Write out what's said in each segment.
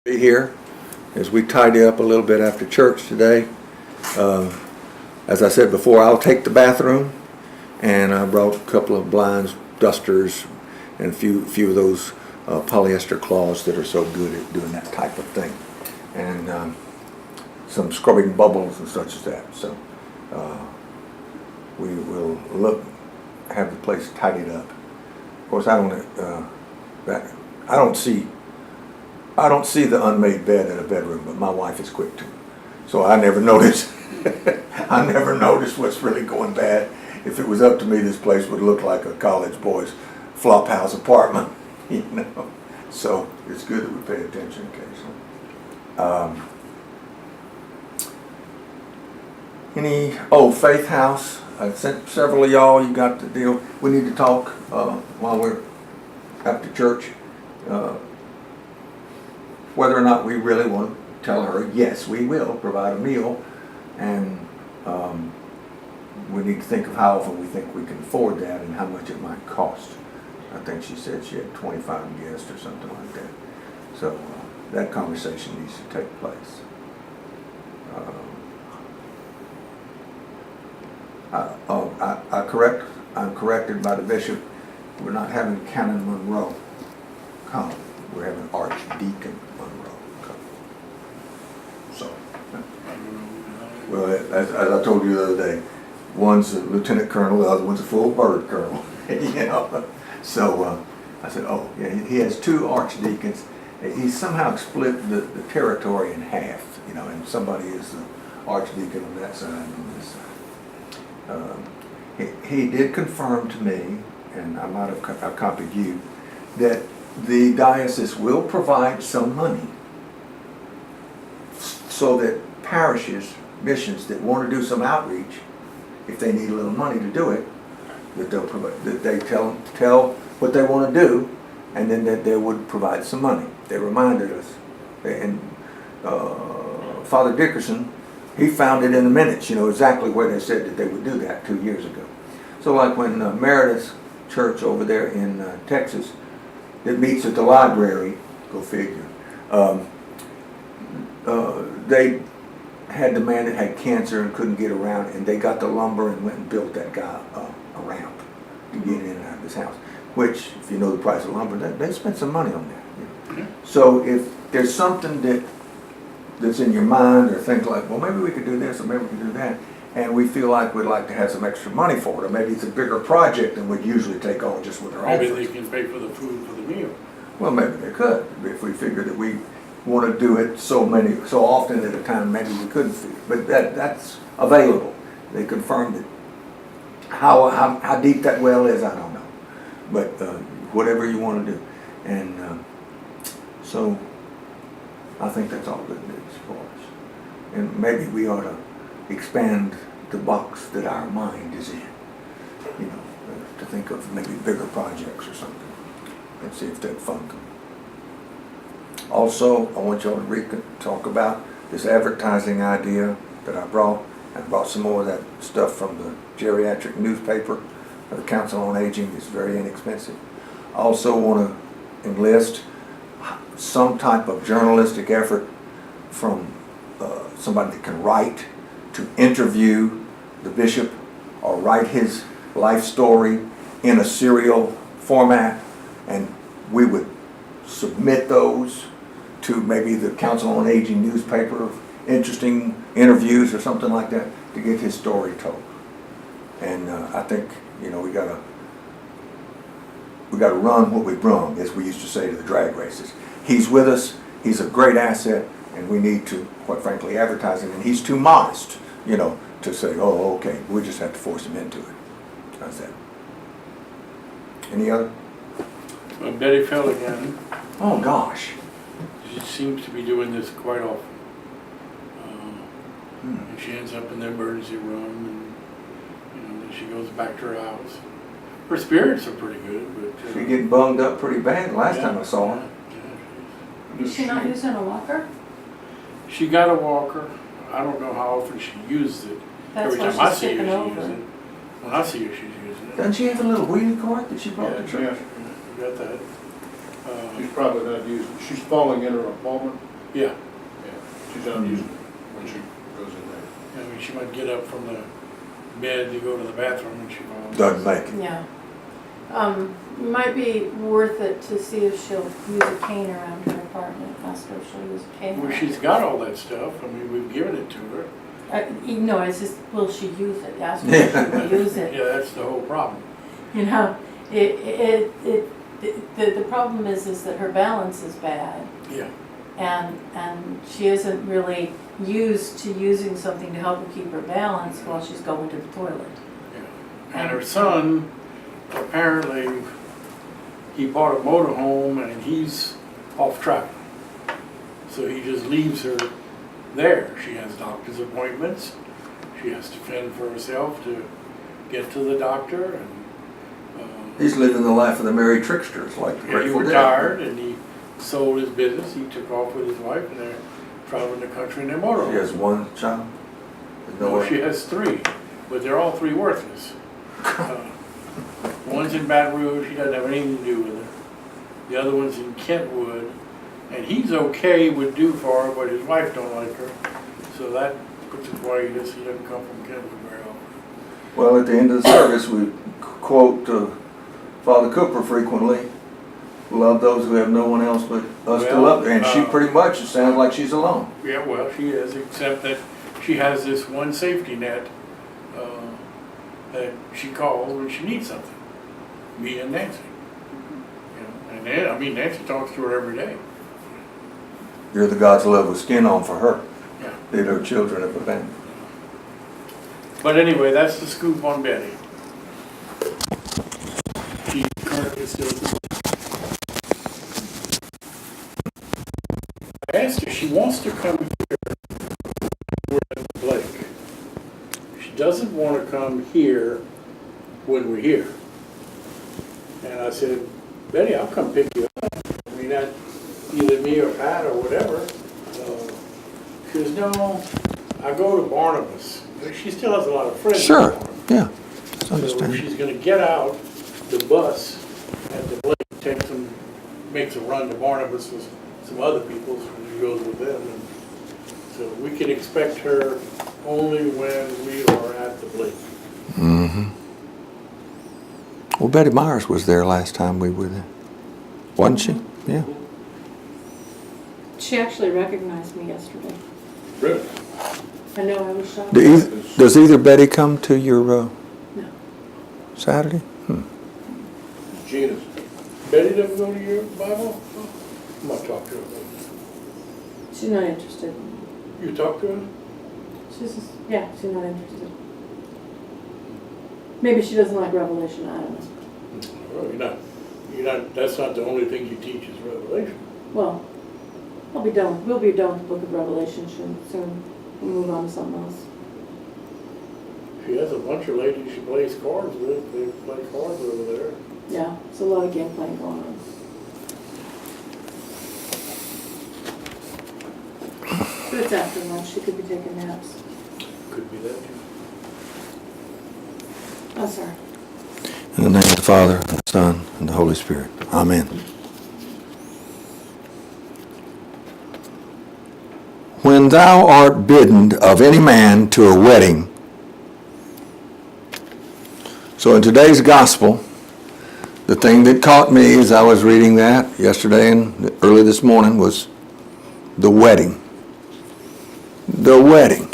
Be here as we tidy up a little bit after church today. As I said before, I'll take the bathroom, and I brought a couple of blinds, dusters, and a few of those polyester cloths that are so good at doing that type of thing, and some scrubbing bubbles and such as that. So we will have the place tidied up. Of course, I don't see the unmade bed in a bedroom, but my wife is quick to. So I never notice. I never notice what's really going bad. If it was up to me, this place would look like a college boy's flop house apartment, you know. So it's good that we pay attention occasionally. Faith House. I sent several of y'all. You got the deal. We need to talk while we're after church. Whether or not we really want to tell her, yes, we will provide a meal, and we need to think of how often we think we can afford that and how much it might cost. I think she said she had 25 guests or something like that. So that conversation needs to take place. I'm corrected by the bishop. We're not having Canon Monroe come. We're having Archdeacon Monroe come. So, well, as I told you the other day, one's a lieutenant colonel, the other one's a full bird colonel. You know, so I said, oh, yeah, he has two archdeacons. He somehow split the territory in half, you know, and somebody is the archdeacon on that side and on this side. He did confirm to me, and I might have copied you, that the diocese will provide some money so that parishes, missions that want to do some outreach, if they need a little money to do it, that they'll provide, that they tell what they want to do, and then that they would provide some money. They reminded us, and Father Dickerson, he found it in the minutes, you know, exactly where they said that they would do that 2 years ago. So like when Meredith's church over there in Texas, that meets at the library, go figure. They had the man that had cancer and couldn't get around, and they got the lumber and went and built that guy a ramp to get in and out of his house. Which, if you know the price of lumber, they spent some money on that. You know? So if there's something that's in your mind, or think like, well, maybe we could do this, or maybe we could do that, and we feel like we'd like to have some extra money for it, or maybe it's a bigger project than we'd usually take on just with our own. Maybe they can pay for the food for the meal. Well, maybe they could, if we figured that we want to do it so often at a time, maybe we couldn't feed it. But that's available. They confirmed it. How deep that well is, I don't know. But whatever you want to do. And so I think that's all good news for us. And maybe we ought to expand the box that our mind is in. You know, to think of maybe bigger projects or something. And see if they'd fund them. Also, I want y'all to talk about this advertising idea that I brought. I brought some more of that stuff from the geriatric newspaper of the Council on Aging. It's very inexpensive. I also want to enlist some type of journalistic effort from somebody that can write, to interview the bishop or write his life story in a serial format, and we would submit those to maybe the Council on Aging newspaper, interesting interviews or something like that, to get his story told. And I think, you know, we gotta run what we brung, as we used to say to the drag races. He's with us, he's a great asset, and we need to, quite frankly, advertise him. And he's too modest, you know, to say, oh, okay, we just have to force him into it. How's that? Any other? Well, Betty fell again. Oh gosh. She seems to be doing this quite often. And she ends up in the emergency room, and you know, then she goes back to her house. Her spirits are pretty good, but She getting bunged up pretty bad last time I saw her. Is she not using a walker? She got a walker. I don't know how often she used it. That's Every why time I she's see her, skipping she over. uses it. When I see her, she's using it. Doesn't she have a little wheelie cart that she brought to church? We got that. She's probably not using, she's falling in her apartment. Yeah. She's not using it when she goes in there. I mean, she might get up from the bed to go to the bathroom when she falls. Doesn't make it. Yeah. Might be worth it to see if she'll use a cane around her apartment. Ask her if she'll use a cane. Well, around she's her. got all that stuff. I mean, we've given it to her. No, it's just, will she use it? Ask her if she will use it. Yeah, that's the whole problem. You know, the problem is that her balance is bad. Yeah. And she isn't really used to using something to help her keep her balance while she's going to the toilet. Yeah. And her son, apparently, he bought a motorhome and he's off track. So he just leaves her there. She has doctor's appointments. She has to fend for herself to get to the doctor. And He's living the life of the merry tricksters, like the he Grateful Dead. retired and he sold his business. He took off with his wife and they're traveling the country in their motorhome. She has one child? There's no No, way. she has 3, but they're all 3 worthless. One's in Baton Rouge, he doesn't have anything to do with her. The other one's in Kentwood, and he's okay with Dufaur, but his wife don't like her. So that puts it why he doesn't come from Kentwood very often. Well, at the end of the service, we quote Father Cooper frequently. Love those who have no one else but us to Well, love. And she pretty much, it sounds like she's alone. Yeah, well, she is, except that she has this one safety net that she calls when she needs something. Me and Nancy. You know, and then, I mean, Nancy talks to her every day. You're the God's love with skin on for her. Yeah. That her children have abandoned. But anyway, that's the scoop on Betty. She currently still. I asked her, she wants to come here. We're at the lake. She doesn't want to come here when we're here. And I said, Betty, I'll come pick you up. I mean, that either me or Pat or whatever. She goes, no, I go to Barnabas. She still has a lot of friends. Sure, in Barnabas. yeah. So she's going to get out the bus at the lake, makes a run to Barnabas with some other people, so she goes with them. And so we can expect her only when we are at the lake. Mm-hmm. Well, Betty Myers was there last time we were there. Wasn't she? Yeah. She actually recognized me yesterday. Really? I know, I was shocked. Does either Betty come to your No. Saturday? Gina's. Betty doesn't go to your Bible? I'm going to talk to her. She's not interested. You talk to her? She's not interested. Maybe she doesn't like Revelation, I don't know. Well, you're not, that's not the only thing you teach is Revelation. Well, we'll be done with the book of Revelation soon. We'll move on to something else. She has a bunch of ladies she plays cards with. They play cards over there. Yeah, there's a lot of game playing going on. But it's after lunch, she could be taking naps. Could be that too. Oh, sorry. In the name of the Father, and the Son, and the Holy Spirit. Amen. When thou art bidden of any man to a wedding. So in today's gospel, the thing that caught me as I was reading that yesterday and early this morning was the wedding. The wedding.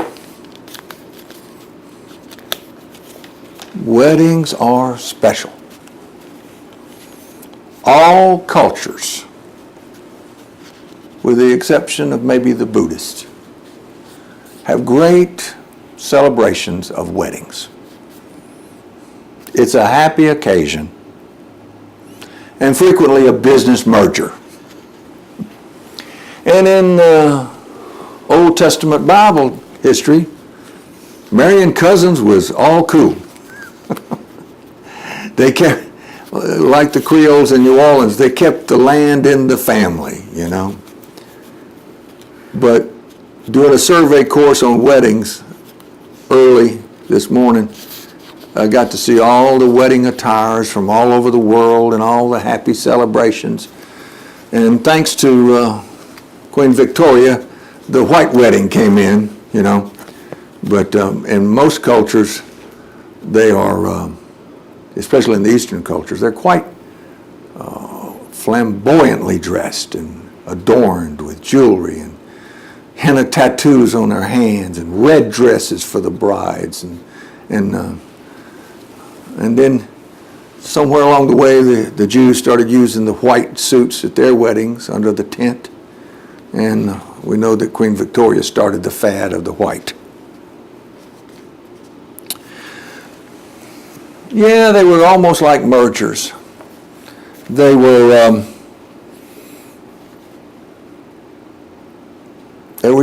Weddings are special. All cultures, with the exception of maybe the Buddhists, have great celebrations of weddings. It's a happy occasion and frequently a business merger. And in Old Testament Bible history, marrying cousins was all cool. They kept, like the Creoles in New Orleans, they kept the land in the family, you know. But doing a survey course on weddings early this morning, I got to see all the wedding attires from all over the world and all the happy celebrations. And thanks to Queen Victoria, the white wedding came in, you know. But in most cultures, they are, especially in the Eastern cultures, they're quite flamboyantly dressed and adorned with jewelry and henna tattoos on their hands and red dresses for the brides. And then somewhere along the way, the Jews started using the white suits at their weddings under the tent. And we know that Queen Victoria started the fad of the white. Yeah, they were almost like mergers. They were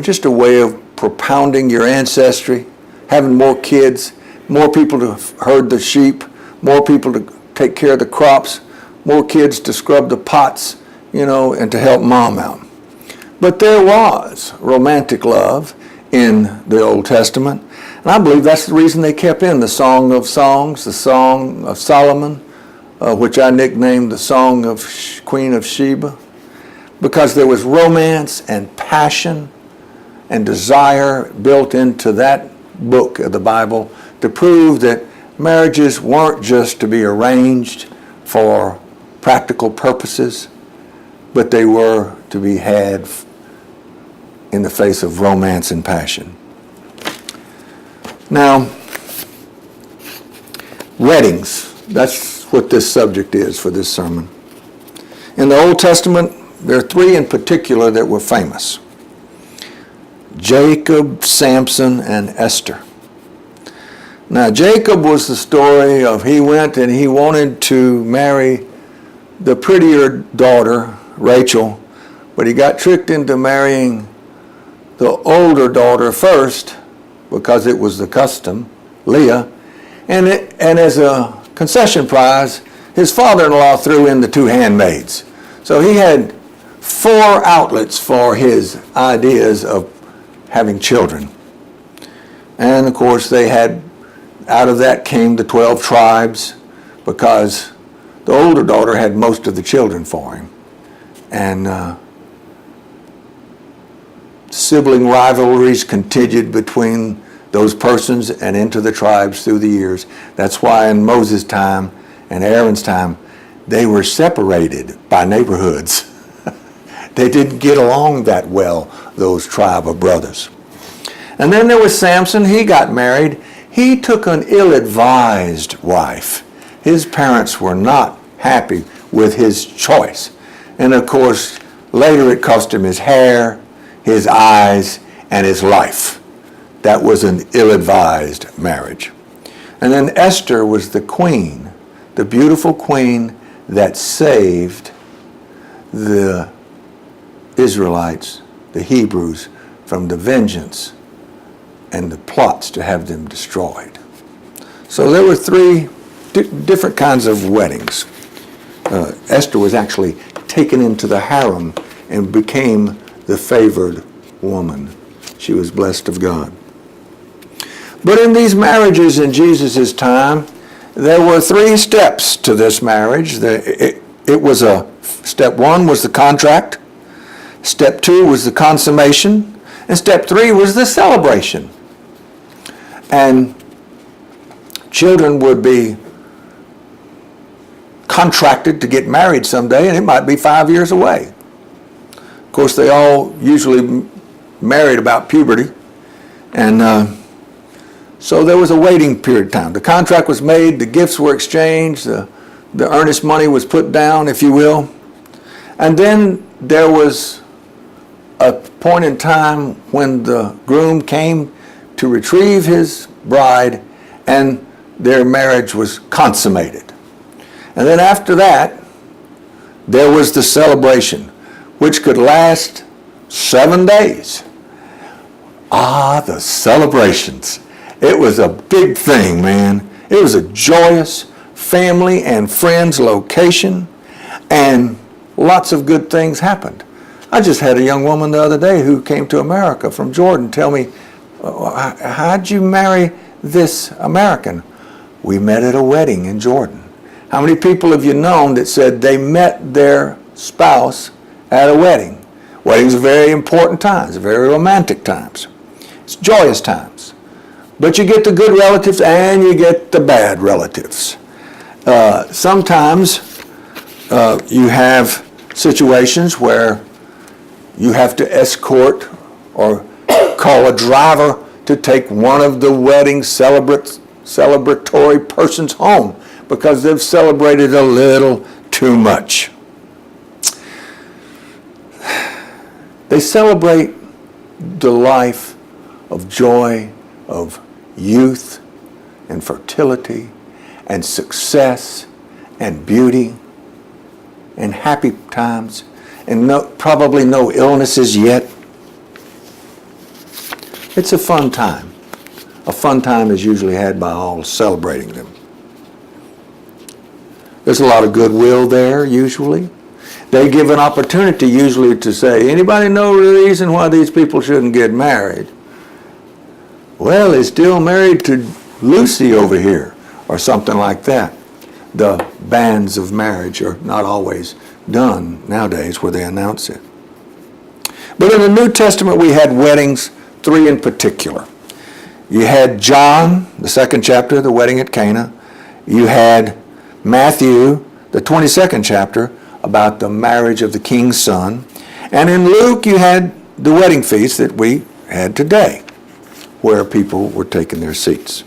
just a way of propounding your ancestry, having more kids, more people to herd the sheep, more people to take care of the crops, more kids to scrub the pots, you know, and to help mom out. But there was romantic love in the Old Testament. And I believe that's the reason they kept in the Song of Songs, the Song of Solomon, which I nicknamed the Song of Queen of Sheba, because there was romance and passion and desire built into that book of the Bible to prove that marriages weren't just to be arranged for practical purposes, but they were to be had in the face of romance and passion. Now, weddings, that's what this subject is for this sermon. In the Old Testament, there are three in particular that were famous: Jacob, Samson, and Esther. Now, Jacob was the story of he went and he wanted to marry the prettier daughter, Rachel, but he got tricked into marrying the older daughter first because it was the custom, Leah, and as a concession prize, his father-in-law threw in the two handmaids. So he had four outlets for his ideas of having children. And of course they had, out of that came the 12 tribes, because the older daughter had most of the children for him. And sibling rivalries continued between those persons and into the tribes through the years. That's why in Moses' time and Aaron's time, they were separated by neighborhoods. They didn't get along that well, those tribe of brothers. And then there was Samson. He got married. He took an ill-advised wife. His parents were not happy with his choice. And of course, later it cost him his hair, his eyes, and his life. That was an ill-advised marriage. And then Esther was the queen, the beautiful queen that saved the Israelites, the Hebrews, from the vengeance and the plots to have them destroyed. So there were three different kinds of weddings. Esther was actually taken into the harem and became the favored woman. She was blessed of God. But in these marriages in Jesus' time, there were three steps to this marriage. Step one was the contract. Step two was the consummation. And step three was the celebration. And children would be contracted to get married someday, and it might be 5 years away. Of course, they all usually married about puberty. And so there was a waiting period of time. The contract was made, the gifts were exchanged, the earnest money was put down, if you will. And then there was a point in time when the groom came to retrieve his bride, and their marriage was consummated. And then after that, there was the celebration, which could last 7 days. Ah, the celebrations. It was a big thing, man. It was a joyous family and friends location, and lots of good things happened. I just had a young woman the other day who came to America from Jordan tell me, how'd you marry this American? We met at a wedding in Jordan. How many people have you known that said they met their spouse at a wedding? Weddings are very important times, very romantic times. It's joyous times. But you get the good relatives and you get the bad relatives. Sometimes you have situations where you have to escort or call a driver to take one of the wedding celebratory persons home because they've celebrated a little too much. They celebrate the life of joy, of youth and fertility and success and beauty and happy times and probably no illnesses yet. It's a fun time. A fun time is usually had by all celebrating them. There's a lot of goodwill there usually. They give an opportunity usually to say, anybody know the reason why these people shouldn't get married? Well, he's still married to Lucy over here, or something like that. The banns of marriage are not always done nowadays where they announce it. But in the New Testament we had weddings, 3 in particular. You had John, the 2nd chapter, the wedding at Cana. You had Matthew, the 22nd chapter, about the marriage of the king's son. And in Luke you had the wedding feast that we had today, where people were taking their seats.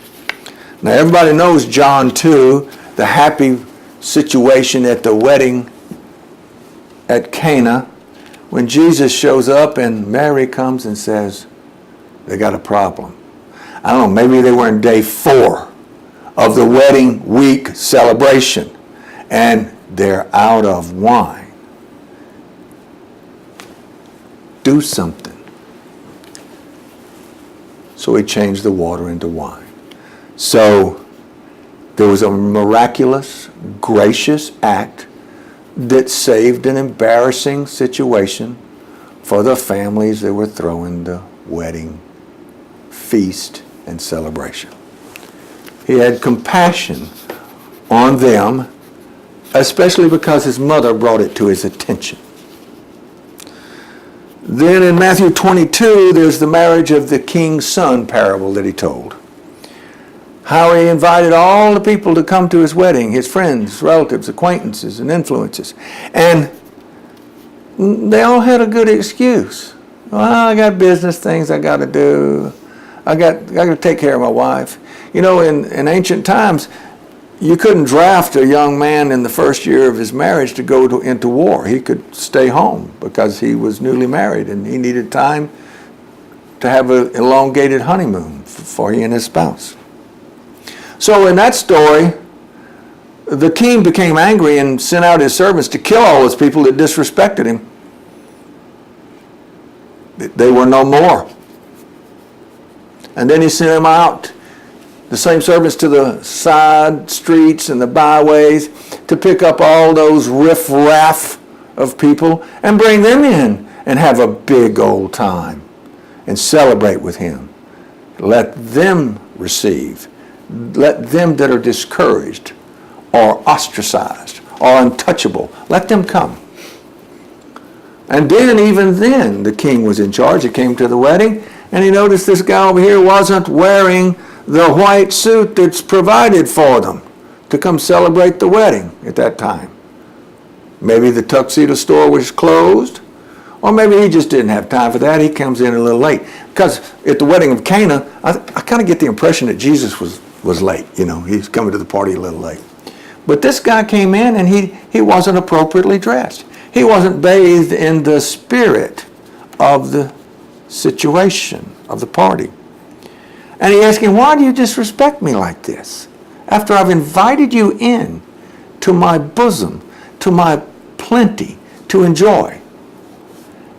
Now everybody knows John 2, the happy situation at the wedding at Cana, when Jesus shows up and Mary comes and says, they got a problem. I don't know, maybe they were in day 4 of the wedding week celebration, and they're out of wine. Do something. So he changed the water into wine. So there was a miraculous, gracious act that saved an embarrassing situation for the families that were throwing the wedding feast and celebration. He had compassion on them, especially because his mother brought it to his attention. Then in Matthew 22, there's the marriage of the king's son parable that he told. How he invited all the people to come to his wedding, his friends, relatives, acquaintances, and influences. And they all had a good excuse. Well, I got business things I got to do. I got to take care of my wife. You know, in ancient times, you couldn't draft a young man in the first year of his marriage to go into war. He could stay home because he was newly married and he needed time to have an elongated honeymoon for he and his spouse. So in that story, the king became angry and sent out his servants to kill all those people that disrespected him. They were no more. And then he sent them out, the same servants, to the side streets and the byways to pick up all those riff-raff of people and bring them in and have a big old time and celebrate with him. Let them receive. Let them that are discouraged or ostracized or untouchable, let them come. And then, even then, the king was in charge. He came to the wedding, and he noticed this guy over here wasn't wearing the white suit that's provided for them to come celebrate the wedding at that time. Maybe the tuxedo store was closed, or maybe he just didn't have time for that. He comes in a little late. Because at the wedding of Cana, I kind of get the impression that Jesus was late. You know, he's coming to the party a little late. But this guy came in, and he wasn't appropriately dressed. He wasn't bathed in the spirit of the situation, of the party. And he asked him, why do you disrespect me like this? After I've invited you in to my bosom, to my plenty, to enjoy.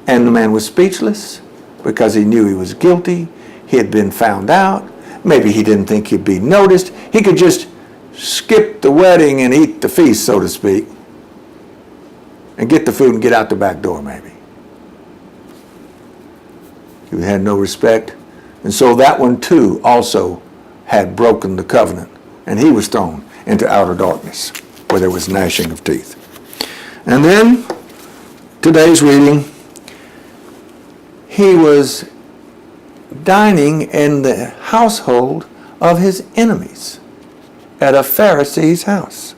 And the man was speechless because he knew he was guilty. He had been found out. Maybe he didn't think he'd be noticed. He could just skip the wedding and eat the feast, so to speak, and get the food and get out the back door, maybe. He had no respect. And so that one too also had broken the covenant, and he was thrown into outer darkness where there was gnashing of teeth. And then today's reading, he was dining in the household of his enemies at a Pharisee's house.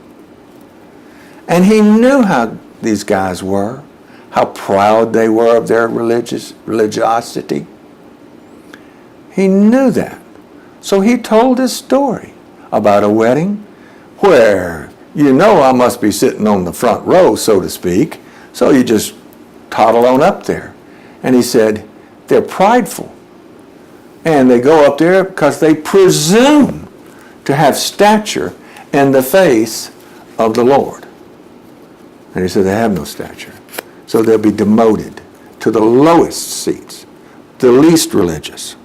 And he knew how these guys were, how proud they were of their religiosity. He knew that. So he told this story about a wedding where, you know, I must be sitting on the front row, so to speak, so you just toddle on up there. And he said, they're prideful. And they go up there because they presume to have stature in the face of the Lord. And he said they have no stature. So they'll be demoted to the lowest seats, the least religious.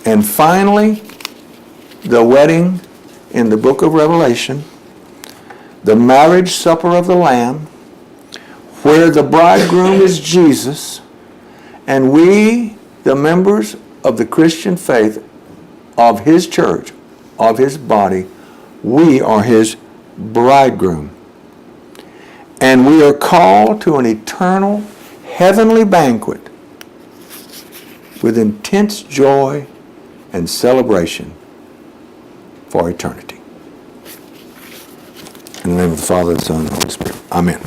And finally, the wedding in the book of Revelation, the marriage supper of the Lamb, where the bridegroom is Jesus, and we, the members of the Christian faith of his church, of his body, we are his bridegroom. And we are called to an eternal heavenly banquet with intense joy and celebration for eternity. In the name of the Father, the Son, and the Holy Spirit. Amen.